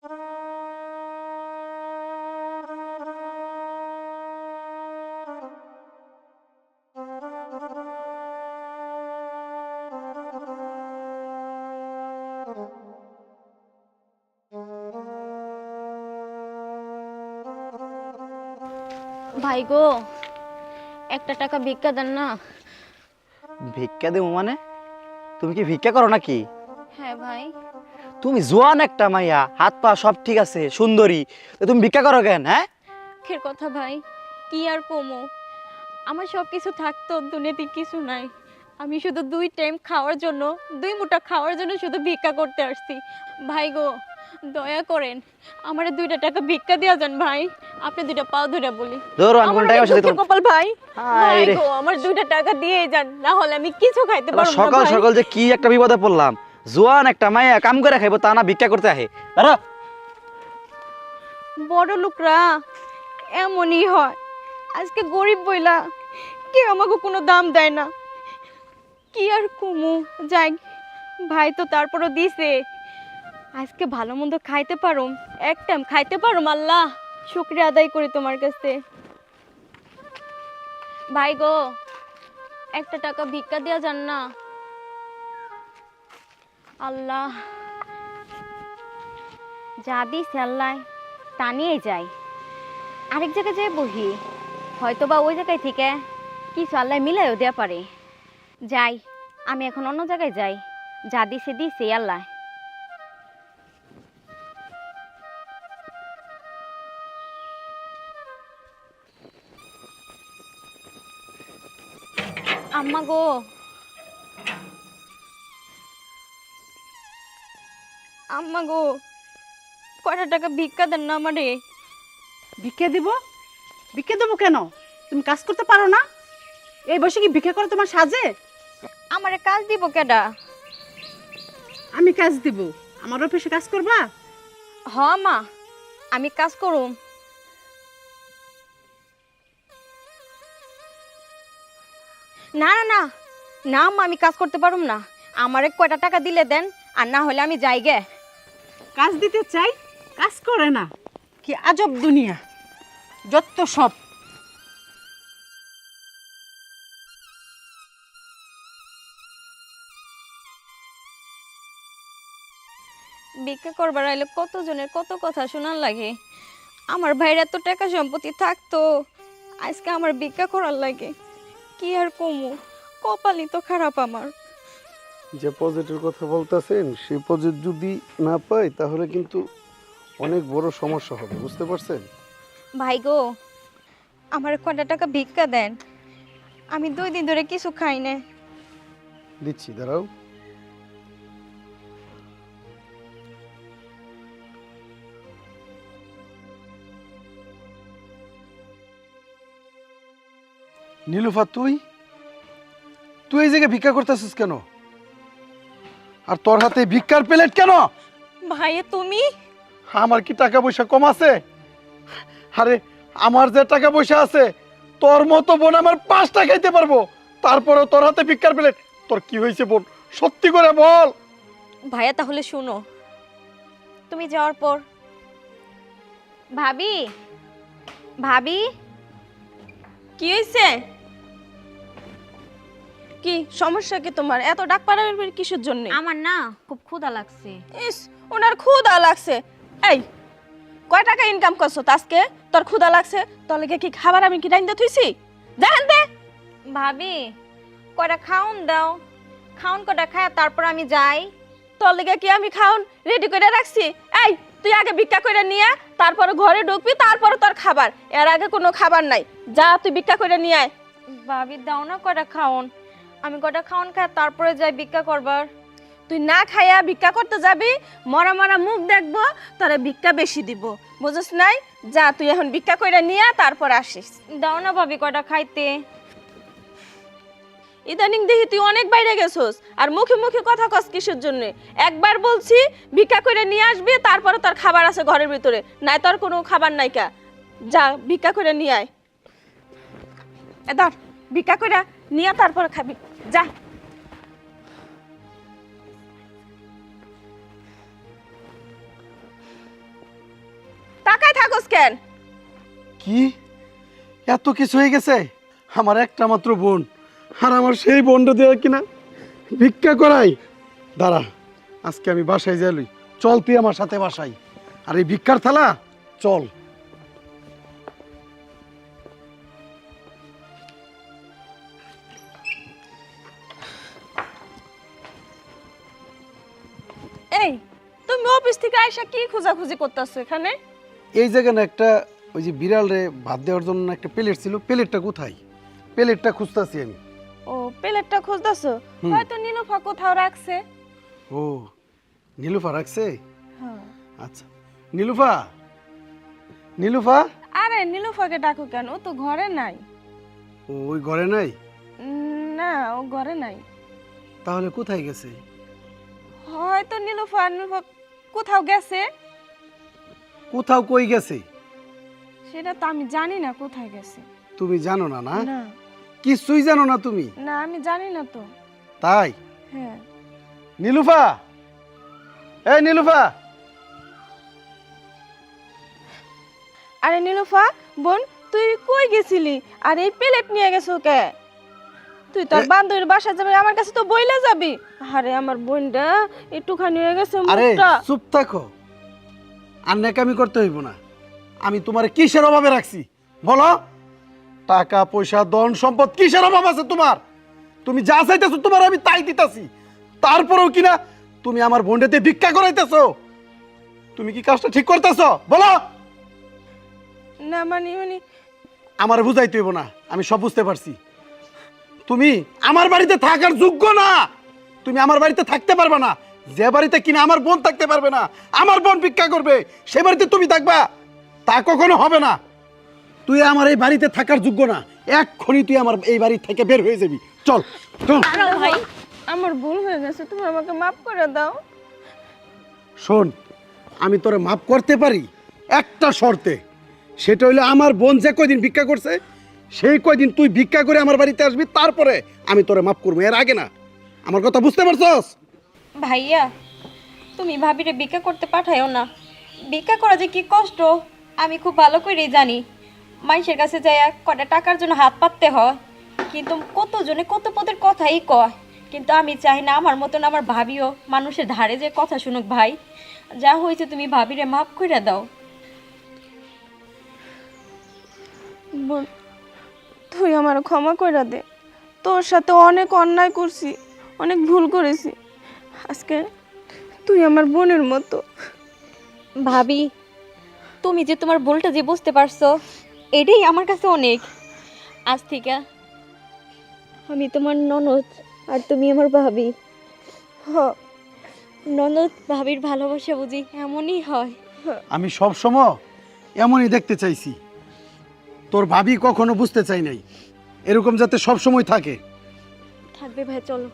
ভাই গো, একটা টাকা ভিক্ষা দেন না। ভিক্ষা দেবো মানে? তুমি কি ভিক্ষা করো নাকি? হ্যাঁ ভাই। তুমি জোয়ান একটা মাইয়া, হাত পা সব ঠিক আছে, সুন্দরী, তো তুমি ভিক্ষা করো কেন? হ্যাঁ, মুখের কথা ভাই, কি আর কমো, আমার সব কিছু থাকতো দুনিয়াতে কিছু নাই। আমি শুধু 2 টাইম খাওয়ার জন্য, 2 মুঠা খাওয়ার জন্য শুধু ভিক্ষা করতে আসছি। ভাই গো, দয়া করেন আমারে 2টা টাকা ভিক্ষা দেওয়া যান ভাই। আপনি 2টা পাও ধরে বলি, ধরো আমি আমার টাকা অনেক সাথে দুঃখের কপাল ভাই। হায় ভাই রে। গো, আমার 2টা টাকা দিয়ে যান, না হলে আমি কিছু খাইতে পারবো না সকাল ভাই। সকাল যে কি একটা বিপদে পড়লাম। জোয়ান একটা মাইয়া কাম করে খাইবো, তা না ভিক্ষা করতে আহে। ধরো। বড় লোকরা এমনই হয়, আজকে গরিব বইলা কেউ আমাকে কোনো দাম দেয় না। কি আর কুমু, যাই ভাই তো তারপরও দিছে, আজকে ভালো মন্দ খাইতে পারো, এক টাইম খাইতে পারো। আল্লাহ শুকরিয়া আদায় করি তোমার কাছে। ভাই গো, একটা টাকা ভিক্ষা দেওয়া যান না। আল্লাহ যা দিছে আল্লাহ তা নিয়ে যাই, আরেক জায়গায় যেয়ে বহি, হয়তো বা ওই জায়গায় থেকে কিছু আল্লাহ মিলাইও দেওয়া পারে। যাই, আমি এখন অন্য জায়গায় যাই, যা দিছে দিছে আল্লাহ। আম্মা গো, আম্মা গো, কয়টা টাকা ভিক্ষা দেন না আমারে। ভিক্ষা দিব? ভিক্ষা দেবো কেন? তুমি কাজ করতে পারো না? এই বয়সে কি ভিক্ষা করে তোমার সাজে? আমারে কাজ দিব কেডা? আমি কাজ দিব। আমার অফিসে কাজ করবা? হ মা, আমি কাজ করুম। না না না না মা, আমি কাজ করতে পারুম না। আমারে কয়টা টাকা দিলে দেন, আর না হলে আমি যাই গে। কাজ দিতে চাই, কাজ করে না। কি আজব দুনিয়া, যত সব। ভিক্ষা করবার আইলে কতজনের কত কথা শোনার লাগে। আমার ভাইয়ের এত টাকা সম্পত্তি থাকতো, আজকে আমার ভিক্ষা করার লাগে। কি আর কমু, কপালই তো খারাপ আমার। যে প্রজেক্টের কথা বলতেছেন সেই প্রজেক্ট যদি না পাই তাহলে কিন্তু অনেক বড় সমস্যা হবে, বুঝতে পারছেন? ভাই গো, আমার কয়টা টাকা ভিক্ষা দেন, আমি 2 দিন ধরে কিছু খাই না। দিচ্ছি, দাঁড়াও। নীলুফা, তুই তুই এই জায়গায় ভিক্ষা করতেছিস কেন? আর তোর হাতে ভিক্ষার প্লেট কেন? ভাইয়া তুমি? আমার কি টাকা পয়সা কম আছে? আরে আমার যে টাকা পয়সা আছে, তোর মতো বোন আমার 5টা খাইতে পারবো, তারপরেও তোর হাতে ভিক্ষার প্লেট। তোর কি হয়েছে বোন, সত্যি করে বল। ভাইয়া তাহলে শুনো, তুমি যাওয়ার পর ভাবি, ভাবি কি হয়েছে? কি সমস্যা কি তোমার? এত ডাক পাড়ার কিসের জন্য? আমার না খুব ক্ষুধা লাগছে। ইস, ওনার ক্ষুধা লাগছে। এই, কয় টাকা ইনকাম করছো আজকে? তোর ক্ষুধা লাগছে, তোর লেগে কি খাবার আমি কি রাইন্দা থুইছি? দেখেন দে। ভাবি কয়টা খাউন দাও, খাউন কয়টা খায় তারপর আমি যাই। তোর লেগে কি আমি খাওন রেডি করে রাখছি? এই, তুই আগে ভিক্ষা করে নিয়ে তারপর ঘরে ঢুকবি, তারপর তোর খাবার। এর আগে কোনো খাবার নাই। যা, তুই ভিক্ষা করে নিয়ে আয়। ভাবি দাও না কয়টা খাউন, আমি কয়টা খাউন খায় তারপরে যাই ভিক্ষা করবার। তুই না খাইয়া ভিক্ষা করতে যাবি, মরা মরা মুখ দেখবো, তোরা ভিক্ষা বেশি দিব, বুঝছ নাই? যা, তুই এখন ভিক্ষা করে নিয়ে তারপর আসিস। দাও না ভাবি কয়টা খাইতে। ইদানিং দেখি তুই অনেক বাইরে গেছস, আর মুখে মুখে কথা কস কিসের জন্য? একবার বলছি ভিক্ষা করে নিয়ে আসবি, তারপরে তোর খাবার আছে ঘরের ভিতরে, নাই তোর কোনো খাবার নাই কা। যা, ভিক্ষা করে নিয়ে আয়। ধর, ভিক্ষা করে নিয়ে তারপরে খাবি, যা। কেন? কি এত কিছু হয়ে গেছে? আমার একটা মাত্র বোন, আর আমার সেই বোনটা দিয়ে কিনা ভিক্ষা করাই। দাঁড়া, আজকে আমি বাসায় যাই। চল তুই আমার সাথে বাসায়, আর এই ভিক্ষার থালা চল। এই তুমি অফিস থেকে আইসা কি খোঁজাখুঁজি করতেছো এখানে? এই জায়গায় একটা ওই যে বিড়াল রে ভাত দেওয়ার জন্য একটা প্লেট ছিল, প্লেটটা কোথায়? প্লেটটা খুঁজতেছি আমি। ও প্লেটটা খুঁজতেছো? হুম। হয়তো নীলুফা কোথাও রাখছে। ও নীলুফা রাখছে? হ্যাঁ। আচ্ছা, নীলুফা, নীলুফা। আরে নীলুফাকে ডাকো কেন? ও তো ঘরে নাই। ও ওই ঘরে নাই? না, ও ঘরে নাই। তাহলে কোথায় গেছে? হয়তো নীলুফা নীলুফা কোথাও গেছে। কোথাও কই গেছে? সেটা তো আমি জানি না কোথায় গেছে। তুমি জানো না? না না কিছুই জানো না তুমি? না, আমি জানি না তো। তাই? হ্যাঁ। নীলুফা, এই নীলুফা। আরে নীলুফা বোন, তুই কই গেছিলি? আর এই প্লেট নিয়ে গেছো কে? তুই তোর বান্ধবীর বাসা যাবি, আমার কাছে তো বইলা যাবি। আরে আমার বোনটা একটুখানি হয়ে গেছে আরে মুখটা। চুপ থাকো, আর নেকামি করতে হইব না। আমি তোমার কিসের অভাবে রাখছি বলো? টাকা পয়সা ধন সম্পদ কিসের অভাব আছে তোমার? তুমি যা চাইতেছো তোমার আমি তাই দিতেছি, তারপরেও কিনা তুমি আমার বোনটাতে ভিক্ষা করাইতেছো। তুমি কি কাজটা ঠিক করতেছো বলো? না মানে মানে আমার বুঝাইতে হইব না, আমি সব বুঝতে পারছি। তুমি আমার বাড়িতে থাকার যোগ্য না, তুমি আমার বাড়িতে থাকতে পারবে না। যে বাড়িতে কিনা আমার বোন থাকতে পারবে না, আমার বোন ভিক্ষা করবে, সে বাড়িতে তুমি থাকবা, তা কখনো হবে না। তুই আমার এই বাড়িতে থাকার যোগ্য না, এক্ষুনি তুই আমার এই বাড়ি থেকে বের হয়ে যাবি। চল চল। ভাই, আমার ভুল হয়ে গেছে, তুমি আমাকে মাফ করে দাও। শোন, আমি তোরে মাফ করতে পারি একটা শর্তে। সেটা হইলো আমার বোন যে কয়দিন ভিক্ষা করছে সেই কয়দিন তুই ভিক্ষা করে আমার বাড়িতে আসবি, তারপরে আমি তোরে মাফ করবো, এর আগে না। আমার কথা বুঝতে পারছস? ভাইয়া, তুমি ভাবিরে ভিক্ষা করতে পাঠাইও না। ভিক্ষা করা যে কি কষ্ট আমি খুব ভালো করেই জানি। মানুষের কাছে যাইয়া কটা টাকার জন্য হাত পাততে হয়, কিন্তু কতজনে কত পদের কথাই কয়। কিন্তু আমি চাই না আমার মতন আমার ভাবিও মানুষের ধারে যে কথা শুনুক। ভাই, যা হয়েছে তুমি ভাবিরে মাফ করে দাও। বোন, তুই আমার ক্ষমা করে দে। তোর সাথে অনেক অন্যায় করছি, অনেক ভুল করেছি। আজকে তুই আমার বোনের মতো। ভাবি, তুমি যে তোমার ভুলটা যে বুঝতে পারছো, এটাই আমার কাছে অনেক। আজ থেকে আমি তোমার ননদ আর তুমি আমার ভাবি। হ, ননদ ভাবির ভালোবাসা বুঝি এমনই হয়। আমি সব সময় এমনই দেখতে চাইছি, তোর ভাবি কখনো বুঝতে চাই নাই, এরকম যাতে সব সময় থাকে। থাকবে ভাই, চলো।